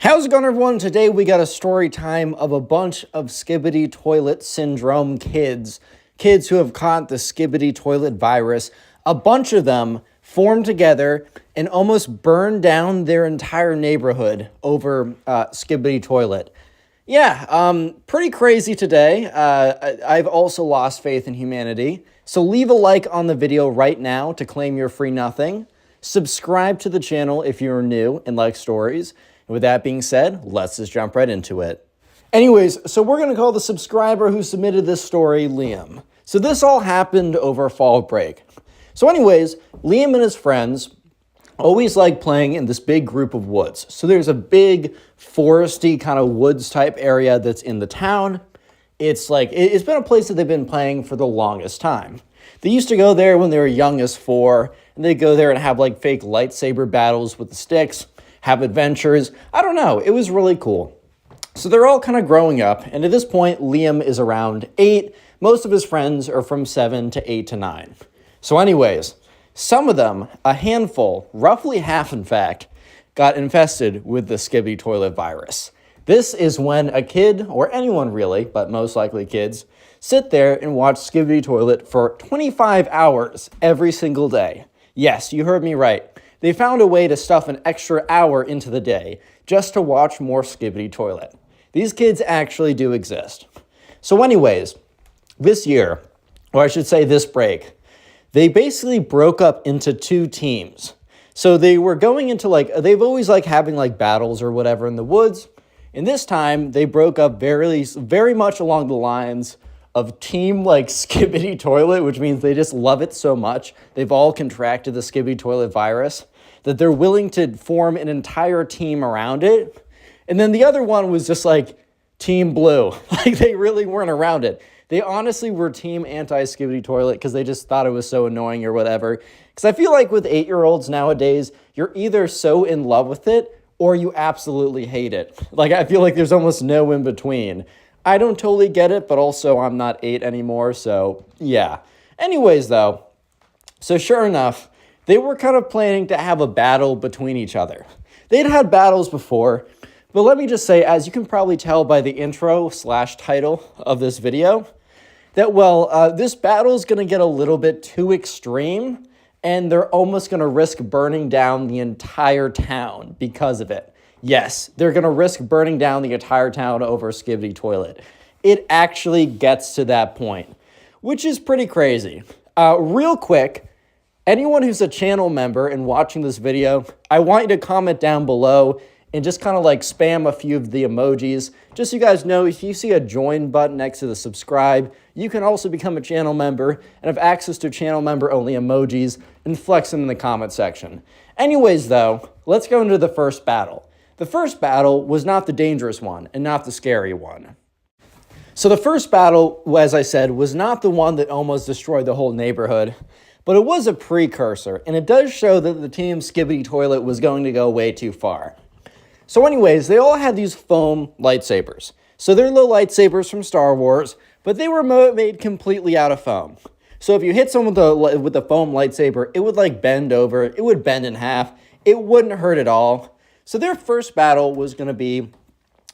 How's it going, everyone? Today we got a story time of a bunch of Skibidi Toilet syndrome kids who have caught the Skibidi Toilet virus. A bunch of them formed together and almost burned down their entire neighborhood over Skibidi Toilet. Yeah, pretty crazy today. I've also lost faith in humanity. So leave a like on the video right now to claim your free nothing. Subscribe to the channel if you're new and like stories. And with that being said, let's just jump right into it. Anyways, so we're going to call the subscriber who submitted this story Liam. So this all happened over fall break. So anyways, Liam and his friends always like playing in this big group of woods. So there's a big foresty kind of woods type area that's in the town. It's been a place that they've been playing for the longest time. They used to go there when they were young as 4, and they'd go there and have like fake lightsaber battles with the sticks, have adventures. I don't know. It was really cool. So they're all kind of growing up. And at this point, Liam is around 8. Most of his friends are from 7 to 8 to 9. So anyways, some of them, a handful, roughly half in fact, got infested with the Skibidi Toilet virus. This is when a kid, or anyone really, but most likely kids, sit there and watch Skibidi Toilet for 25 hours every single day. Yes, you heard me right. They found a way to stuff an extra hour into the day just to watch more Skibidi Toilet. These kids actually do exist. So anyways, this year, or I should say this break, they basically broke up into 2 teams. So they were going into they've always having battles or whatever in the woods. And this time they broke up very much along the lines of team Skibidi Toilet, which means they just love it so much. They've all contracted the Skibidi Toilet virus that they're willing to form an entire team around it. And then the other one was just Team Blue. They really weren't around it. They honestly were team anti-Skibidi Toilet because they just thought it was so annoying or whatever. Because I feel like with 8-year-olds nowadays, you're either so in love with it or you absolutely hate it. I feel like there's almost no in between. I don't totally get it, but also I'm not 8 anymore, so yeah. Anyways, though, so sure enough, they were kind of planning to have a battle between each other. They'd had battles before, but let me just say, as you can probably tell by the intro/title of this video, that, this battle is going to get a little bit too extreme, and they're almost going to risk burning down the entire town because of it. Yes, they're going to risk burning down the entire town over Skibidi Toilet. It actually gets to that point, which is pretty crazy. Real quick, anyone who's a channel member and watching this video, I want you to comment down below and just kind of spam a few of the emojis. Just so you guys know, if you see a join button next to the subscribe, you can also become a channel member and have access to channel member only emojis and flex them in the comment section. Anyways, though, let's go into the first battle. The first battle was not the dangerous one and not the scary one. So the first battle, as I said, was not the one that almost destroyed the whole neighborhood, but it was a precursor, and it does show that the team Skibidi Toilet was going to go way too far. So anyways, they all had these foam lightsabers. So they're little lightsabers from Star Wars, but they were made completely out of foam. So if you hit someone with the foam lightsaber, it would bend over, it would bend in half, it wouldn't hurt at all. So their first battle was going to be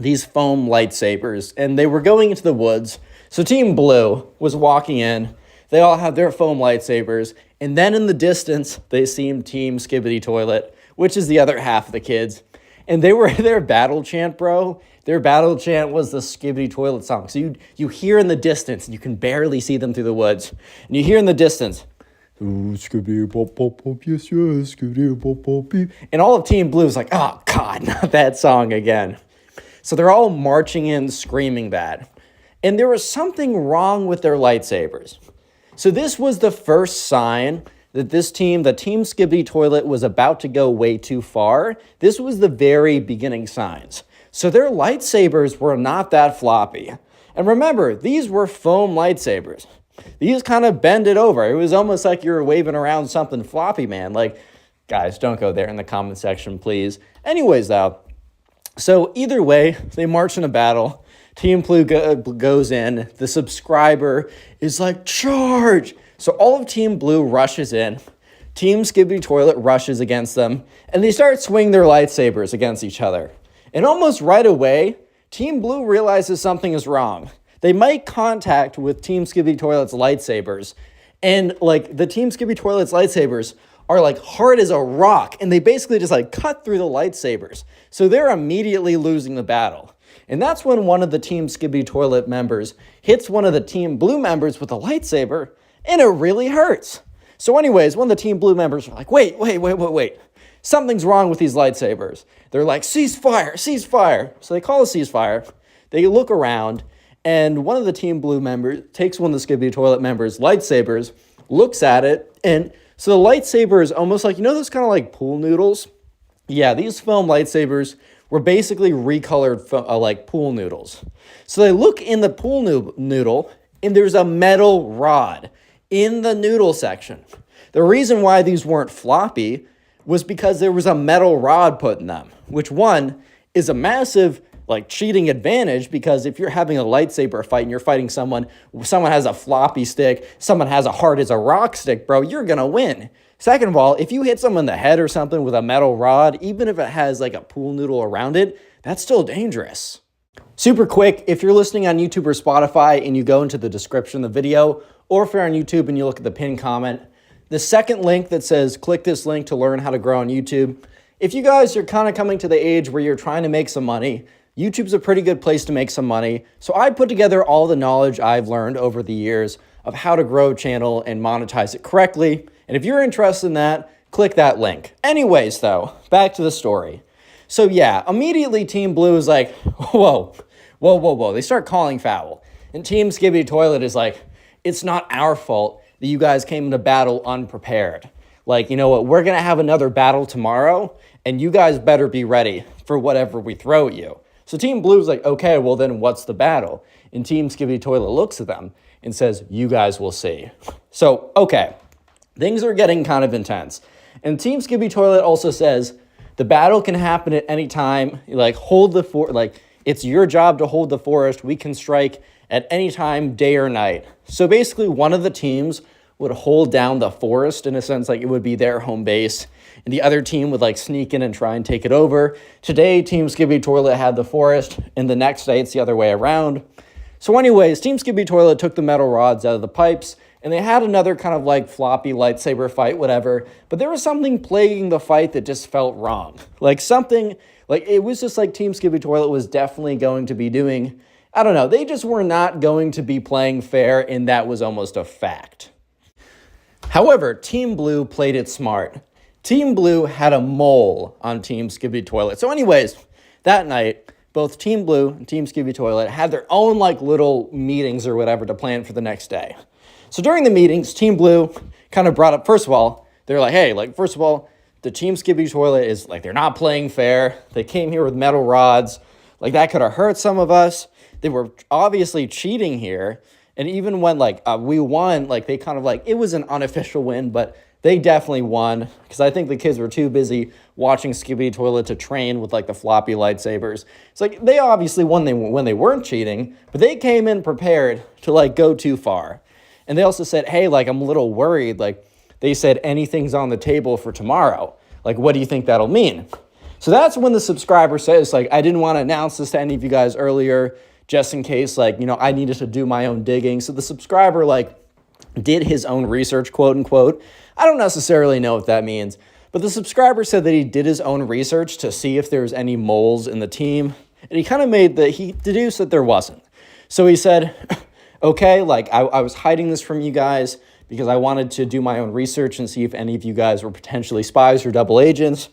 these foam lightsabers, and they were going into the woods. So Team Blue was walking in. They all have their foam lightsabers, and then in the distance, they seen Team Skibidi Toilet, which is the other half of the kids. And they were their battle chant, bro. Their battle chant was the Skibidi Toilet song. So you hear in the distance, and you can barely see them through the woods, and you hear in the distance, and all of Team Blue is like, oh, God, not that song again. So they're all marching in, screaming that. And there was something wrong with their lightsabers. So this was the first sign that the Team Skibidi Toilet was about to go way too far. This was the very beginning signs. So their lightsabers were not that floppy. And remember, these were foam lightsabers. These kind of bend it over. It was almost like you were waving around something floppy, man. Guys, don't go there in the comment section, please. Anyways, though, so either way, they march in a battle. Team Blue goes in. The subscriber is like, charge! So all of Team Blue rushes in. Team Skibidi Toilet rushes against them, and they start swinging their lightsabers against each other. And almost right away, Team Blue realizes something is wrong. They make contact with Team Skibidi Toilet's lightsabers. And like the Team Skibidi Toilet's lightsabers are like hard as a rock. And they basically just like cut through the lightsabers. So they're immediately losing the battle. And that's when one of the Team Skibidi Toilet members hits one of the Team Blue members with a lightsaber. And it really hurts. So anyways, one of the Team Blue members are like, wait. Something's wrong with these lightsabers. They're like, cease fire. So they call a ceasefire. They look around, and one of the Team Blue members takes one of the Skibidi Toilet members' lightsabers, looks at it, and so the lightsaber is almost like, you know those kind of like pool noodles? Yeah, these foam lightsabers were basically recolored like pool noodles. So they look in the pool noodle, and there's a metal rod in the noodle section. The reason why these weren't floppy was because there was a metal rod put in them, which one is a massive like cheating advantage, because if you're having a lightsaber fight and you're fighting someone has a floppy stick, someone has a hard as a rock stick, bro, you're gonna win. Second of all, if you hit someone in the head or something with a metal rod, even if it has like a pool noodle around it, that's still dangerous. Super quick, if you're listening on YouTube or Spotify and you go into the description of the video, or if you're on YouTube and you look at the pinned comment, the second link that says click this link to learn how to grow on YouTube. If you guys are kind of coming to the age where you're trying to make some money, YouTube's a pretty good place to make some money. So I put together all the knowledge I've learned over the years of how to grow a channel and monetize it correctly. And if you're interested in that, click that link. Anyways, though, back to the story. So yeah, immediately Team Blue is like, whoa. They start calling foul. And Team Skibidi Toilet is like, it's not our fault that you guys came into battle unprepared. Like, you know what, we're going to have another battle tomorrow, and you guys better be ready for whatever we throw at you. So Team Blue's like, okay, well then what's the battle? And Team Skibidi Toilet looks at them and says, you guys will see. So, okay, things are getting kind of intense. And Team Skibidi Toilet also says, the battle can happen at any time. Like, it's your job to hold the forest. We can strike at any time, day or night. So basically, one of the teams would hold down the forest in a sense, like it would be their home base, and the other team would like sneak in and try and take it over. Today, Team Skibidi Toilet had the forest, and the next day it's the other way around. So anyways, Team Skibidi Toilet took the metal rods out of the pipes, and they had another kind of like floppy lightsaber fight, whatever, but there was something plaguing the fight that just felt wrong. Like something, like it was just like Team Skibidi Toilet was definitely going to be doing, I don't know, they just were not going to be playing fair, and that was almost a fact. However, Team Blue played it smart. Team Blue had a mole on Team Skibidi Toilet. So anyways, that night, both Team Blue and Team Skibidi Toilet had their own like little meetings or whatever to plan for the next day. So during the meetings, Team Blue kind of brought up, first of all, they're like, hey, like, first of all, the Team Skibidi Toilet is like, they're not playing fair. They came here with metal rods. Like, that could have hurt some of us. They were obviously cheating here. And even when, like, we won, like, they kind of, like, it was an unofficial win, but they definitely won, because I think the kids were too busy watching Skibidi Toilet to train with, like, the floppy lightsabers. It's like, they obviously won when they weren't cheating, but they came in prepared to, like, go too far. And they also said, hey, like, I'm a little worried. Like, they said anything's on the table for tomorrow. Like, what do you think that'll mean? So that's when the subscriber says, like, I didn't want to announce this to any of you guys earlier, just in case, like, you know, I needed to do my own digging. So the subscriber, like, did his own research, quote unquote. I don't necessarily know what that means, but the subscriber said that he did his own research to see if there's any moles in the team. And he kind of he deduced that there wasn't. So he said, okay, like, I was hiding this from you guys because I wanted to do my own research and see if any of you guys were potentially spies or double agents.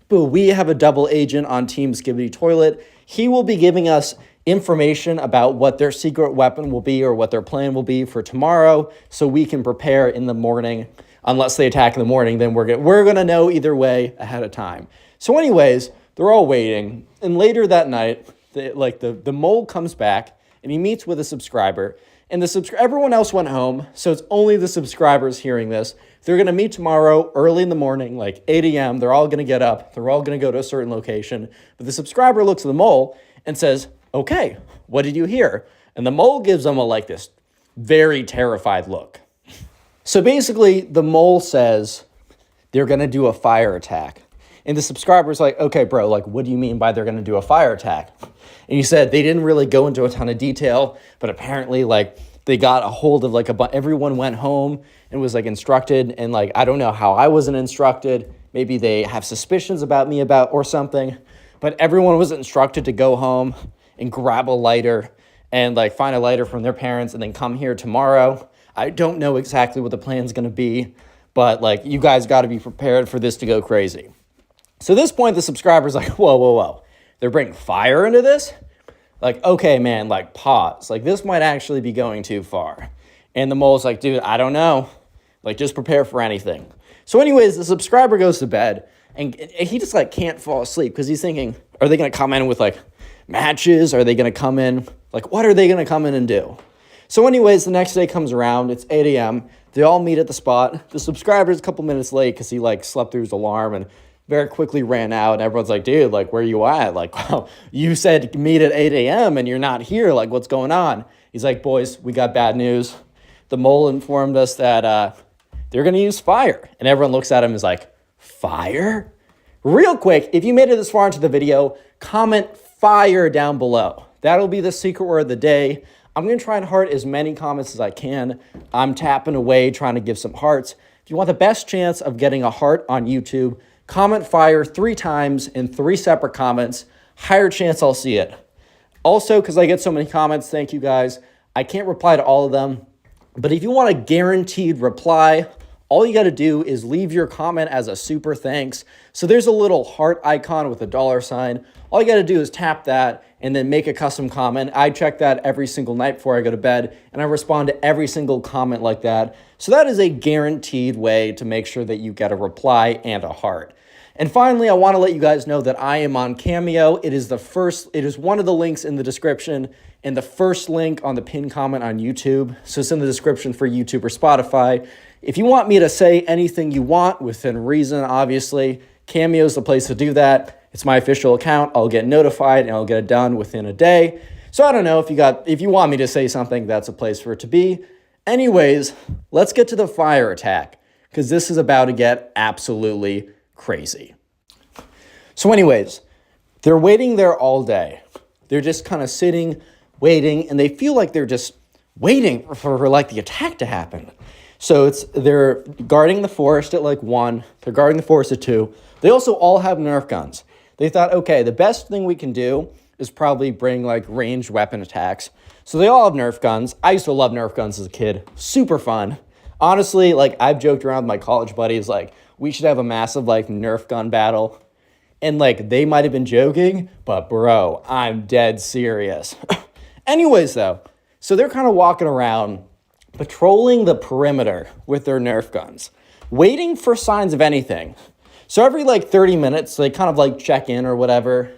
But we have a double agent on Team Skibidi Toilet. He will be giving us information about what their secret weapon will be or what their plan will be for tomorrow, so we can prepare in the morning. Unless they attack in the morning, then we're gonna know either way ahead of time. So anyways, they're all waiting, and later that night, the mole comes back and he meets with a subscriber, and everyone else went home, so it's only the subscribers hearing this. They're gonna meet tomorrow early in the morning, like 8 a.m. They're all gonna get up. They're all gonna go to a certain location. But the subscriber looks at the mole and says, okay, what did you hear? And the mole gives them this very terrified look. So basically, the mole says they're going to do a fire attack. And the subscriber's like, okay, bro, like, what do you mean by they're going to do a fire attack? And he said they didn't really go into a ton of detail, but apparently, like, they got a hold of, like, everyone went home and was, like, instructed. And, like, I don't know how I wasn't instructed. Maybe they have suspicions about me or something. But everyone was instructed to go home and grab a lighter and, like, find a lighter from their parents and then come here tomorrow. I don't know exactly what the plan's going to be, but, like, you guys got to be prepared for this to go crazy. So at this point, the subscriber's like, whoa. They're bringing fire into this? Like, okay, man, like, pause. Like, this might actually be going too far. And the mole's like, dude, I don't know. Like, just prepare for anything. So anyways, the subscriber goes to bed, and he just, like, can't fall asleep because he's thinking, are they going to come in with, like, matches? Are they going to come in? Like, what are they going to come in and do? So anyways, the next day comes around. It's 8 a.m. They all meet at the spot. The subscriber's a couple minutes late because he, like, slept through his alarm and very quickly ran out. And everyone's like, dude, like, where you at? Like, wow, you said meet at 8 a.m. and you're not here. Like, what's going on? He's like, boys, we got bad news. The mole informed us that they're going to use fire. And everyone looks at him and is like, fire? Real quick, if you made it this far into the video, comment fire down below. That'll be the secret word of the day. I'm going to try and heart as many comments as I can. I'm tapping away, trying to give some hearts. If you want the best chance of getting a heart on YouTube, comment fire 3 times in 3 separate comments. Higher chance I'll see it. Also, because I get so many comments, thank you guys. I can't reply to all of them. But if you want a guaranteed reply, all you got to do is leave your comment as a super thanks. So there's a little heart icon with a $sign. All you got to do is tap that and then make a custom comment. I check that every single night before I go to bed, and I respond to every single comment like that. So that is a guaranteed way to make sure that you get a reply and a heart. And finally, I want to let you guys know that I am on Cameo. It is one of the links in the description and the first link on the pinned comment on YouTube. So it's in the description for YouTube or Spotify. If you want me to say anything you want within reason, obviously, Cameo is the place to do that. It's my official account. I'll get notified and I'll get it done within a day. So I don't know if you want me to say something, that's a place for it to be. Anyways, let's get to the fire attack because this is about to get absolutely crazy. So anyways, they're waiting there all day. They're just kind of sitting, waiting, and they feel like they're just waiting for like the attack to happen. So they're guarding the forest at like 1. They're guarding the forest at 2. They also all have Nerf guns. They thought, okay, the best thing we can do is probably bring like ranged weapon attacks. So they all have Nerf guns. I used to love Nerf guns as a kid. Super fun. Honestly, like I've joked around with my college buddies, like we should have a massive like Nerf gun battle. And like they might have been joking, but bro, I'm dead serious. Anyways though, so they're kind of walking around, patrolling the perimeter with their Nerf guns, waiting for signs of anything. So every like 30 minutes, they kind of like check in or whatever,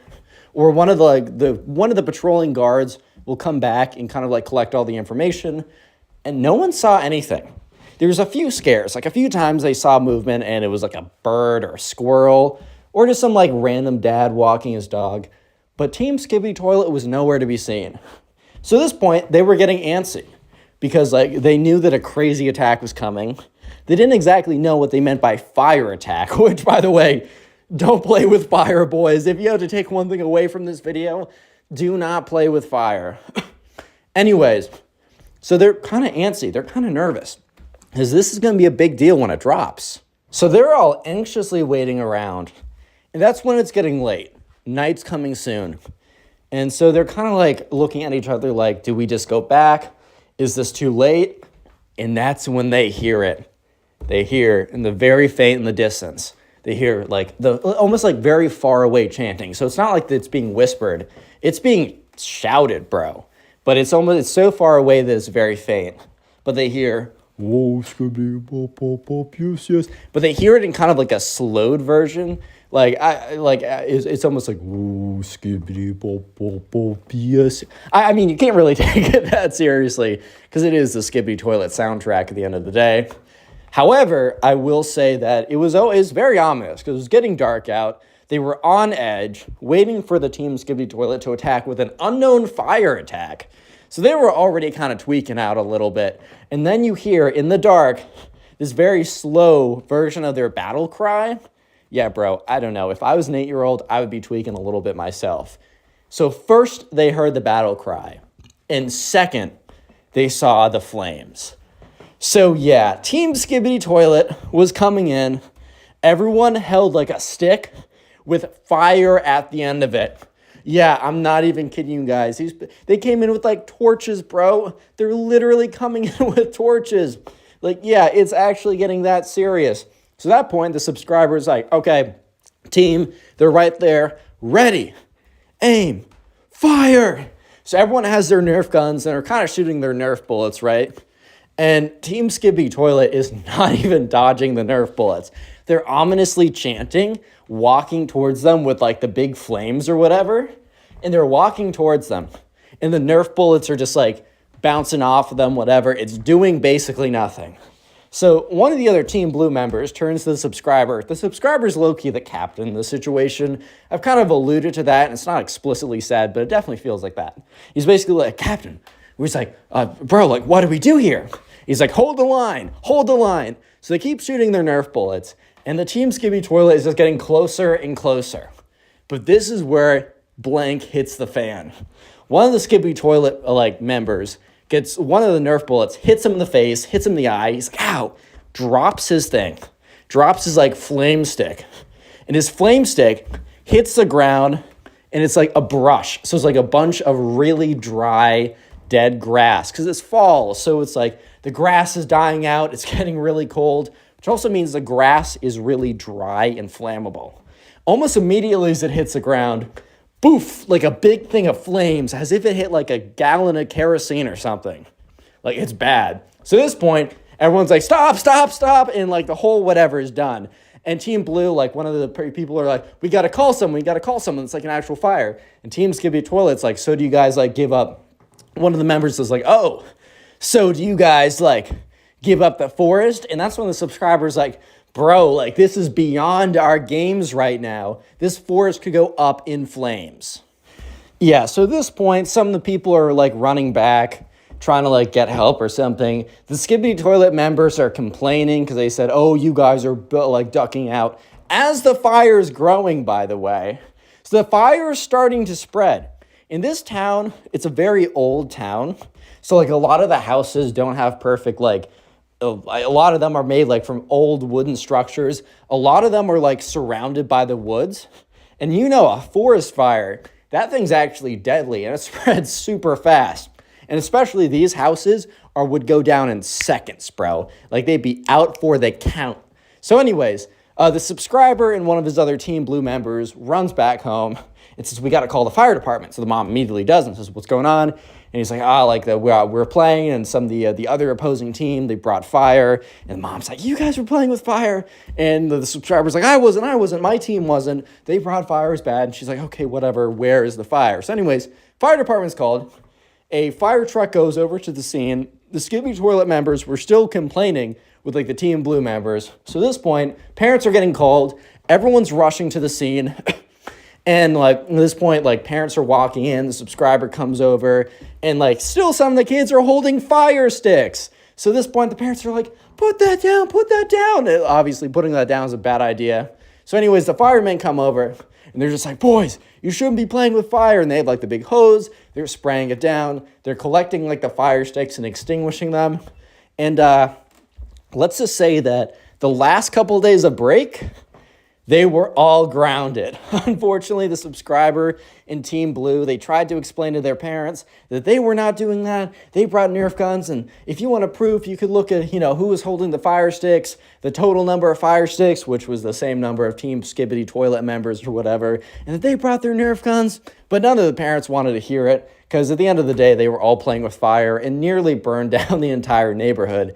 or one of the patrolling guards will come back and kind of like collect all the information, and no one saw anything. There was a few scares, like a few times they saw movement and it was like a bird or a squirrel or just some like random dad walking his dog, but Team Skibidi Toilet was nowhere to be seen. So at this point, they were getting antsy because like they knew that a crazy attack was coming. They didn't exactly know what they meant by fire attack, which, by the way, don't play with fire, boys. If you have to take one thing away from this video, do not play with fire. Anyways, so they're kind of antsy. They're kind of nervous because this is going to be a big deal when it drops. So they're all anxiously waiting around, and that's when it's getting late. Night's coming soon. And so they're kind of like looking at each other like, do we just go back? Is this too late? And that's when they hear it. They hear in the very faint in the distance. They hear like the almost like very far away chanting. So it's not like it's being whispered. It's being shouted, bro. But it's so far away that it's very faint. But they hear, whoa, Skibidi, pop, pop, pop, yes, yes. But they hear it in kind of like a slowed version. It's almost like, whoa, Skibidi, pop, pop, pop, yes. I mean, you can't really take it that seriously because it is the Skibidi Toilet soundtrack at the end of the day. However, I will say that it was very ominous because it was getting dark out. They were on edge, waiting for the Team Skibidi Toilet to attack with an unknown fire attack. So they were already kind of tweaking out a little bit. And then you hear, in the dark, this very slow version of their battle cry. Yeah, bro, I don't know. If I was an 8-year-old, I would be tweaking a little bit myself. So first, they heard the battle cry. And second, they saw the flames. So yeah, Team Skibidi Toilet was coming in. Everyone held like a stick with fire at the end of it. Yeah, I'm not even kidding you guys. They came in with like torches, bro. They're literally coming in with torches. Like, yeah, it's actually getting that serious. So at that point, the subscriber's like, okay, team, they're right there. Ready, aim, fire. So everyone has their Nerf guns and they're kind of shooting their Nerf bullets, right? And Team Skibidi Toilet is not even dodging the Nerf bullets. They're ominously chanting, walking towards them with like the big flames or whatever. And they're walking towards them. And the Nerf bullets are just like bouncing off of them, whatever. It's doing basically nothing. So one of the other Team Blue members turns to the subscriber. The subscriber's low-key the captain in the situation. I've kind of alluded to that, and it's not explicitly said, but it definitely feels like that. He's basically like, Captain. He's like, bro, like, what do we do here? He's like, hold the line, hold the line. So they keep shooting their Nerf bullets, and the Team Skibidi Toilet is just getting closer and closer. But this is where blank hits the fan. One of the Skibidi Toilet members gets one of the Nerf bullets, hits him in the face, hits him in the eye. He's like, ow, drops his thing, drops his like flame stick. And his flame stick hits the ground and it's like a brush. So it's like a bunch of really dry, dead grass because it's fall. So it's like the grass is dying out. It's getting really cold, which also means the grass is really dry and flammable. Almost immediately as it hits the ground, boof, like a big thing of flames, as if it hit like a gallon of kerosene or something. Like, it's bad. So at this point, everyone's like, stop, stop, stop, and like the whole whatever is done. And Team Blue, like one of the people are like, we got to call someone, It's like an actual fire. And Team Skibidi Toilet's like, so do you guys like give up? One of the members is like, oh, so do you guys like give up the forest? And that's when the subscriber's like, bro, like this is beyond our games right now. This forest could go up in flames. Yeah, so at this point, some of the people are like running back, trying to like get help or something. The Skibidi Toilet members are complaining because they said, oh, you guys are like ducking out. As the fire is growing, by the way. So the fire is starting to spread. In this town, it's a very old town. So like a lot of the houses don't have perfect like, a lot of them are made like from old wooden structures. A lot of them are like surrounded by the woods. And you know, a forest fire, that thing's actually deadly and it spreads super fast. And especially these houses would go down in seconds, bro. Like they'd be out for the count. So anyways, the subscriber and one of his other Team Blue members runs back home and says, we got to call the fire department. So the mom immediately does and says, what's going on? And he's like, we're playing, and some of the other opposing team, they brought fire. And the mom's like, you guys were playing with fire. And the subscriber's like, I wasn't, my team wasn't. They brought fire, it was bad. And she's like, okay, whatever, where is the fire? So anyways, fire department's called. A fire truck goes over to the scene. The Skibidi Toilet members were still complaining with like the Team Blue members. So at this point, parents are getting called. Everyone's rushing to the scene. And like at this point, like parents are walking in, the subscriber comes over, and like still some of the kids are holding fire sticks. So at this point, the parents are like, put that down, put that down. And obviously, putting that down is a bad idea. So anyways, the firemen come over, and they're just like, boys, you shouldn't be playing with fire. And they have like the big hose, they're spraying it down. They're collecting like the fire sticks and extinguishing them. And let's just say that the last couple of days of break, they were all grounded. Unfortunately, the subscriber in Team Blue, they tried to explain to their parents that they were not doing that. They brought Nerf guns, and if you want a proof, you could look at, who was holding the fire sticks, the total number of fire sticks, which was the same number of Team Skibidi Toilet members or whatever, and that they brought their Nerf guns. But none of the parents wanted to hear it, because at the end of the day, they were all playing with fire and nearly burned down the entire neighborhood.